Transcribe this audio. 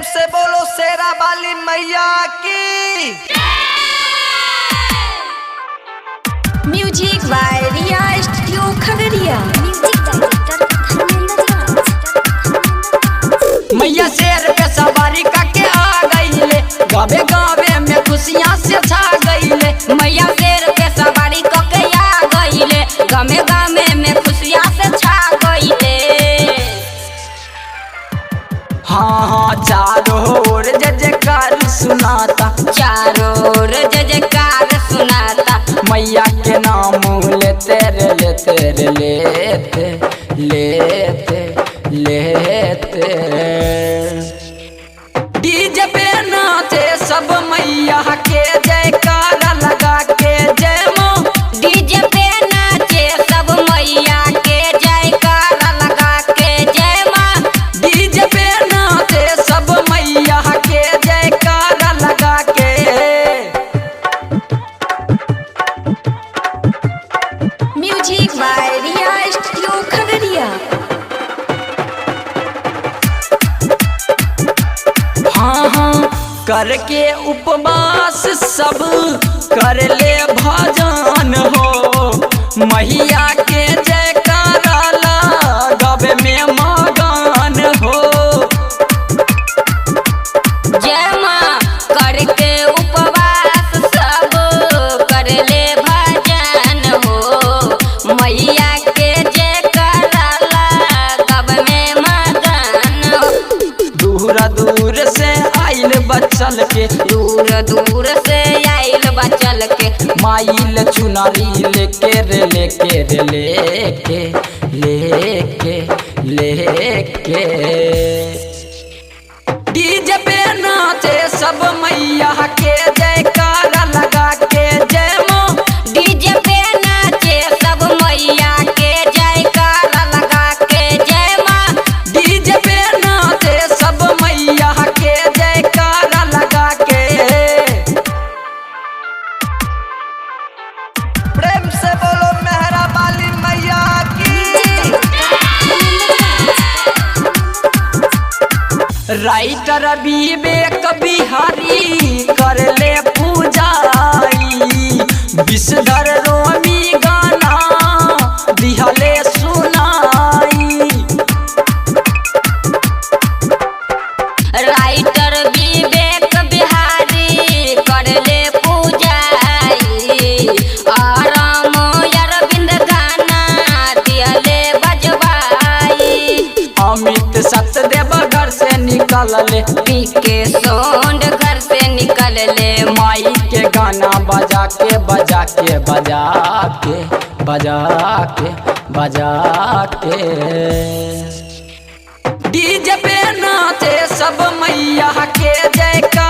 से बोलो शेरा वाली मैया की। Music by Riya studio Khagaria. मैया शेर पे सवारी करके आ गईले, गावे गावे में खुशियाँ से छा गईले। मैया शेर पे सवारी करके आ गईले, गामे गामे में खुशियाँ से छा गईले। हाँ हाँ चारों ओर जय जयकार सुनाता, चारों ओर जय जयकार सुनाता। मैया के नाम लेते रे लेते रे लेते लेते लेते। डीजे पे नाचे सब मैया के जयकारा लगा के जय माँ। डीजे पे नाचे सब मैया के जयकारा लगा के जय माँ। डीजे पे नाचे सब मैया के जयकारा लगा के। Music by Riya studio Khagaria. हाँ हाँ करके उपवास सब कर ले भजन हो, मैया के जयकारा लगावे में मगन हो। जय माँ करके उपवास सब कर ले भजन हो, मैया के जयकारा लगाव में मगन हो। दूर दूर से आइल बचल के, दूर दूर से आइल बचल के। माइल चुनारी लेके रे लेके रे लेके लेके लेके। डीजे पे नाचे सब मैया के जयकारा लगा के जय माँ। डीजे पे नाचे सब मैया के जयकारा लगा के जय माँ। डीजे पे नाचे सब मैया के जयकारा लगा के। प्रेम से बोलो मेहरा वाली मैया की। राइटर विवेक बिहारी कर ले पूजाई, विषधर रोमी गाना दिहले सुनाई। राइटर विवेक बिहारी कर ले पूजाई, आराम अरविंद गाना दिहले बजवाई। अमित सत्यदेव घर से निकल ले, पी के सोंड घर से निकल ले। माई के गाना बजा के बजा के बजा के बजा के बजा के। डीजे पे नाचे सब मैया के जयकार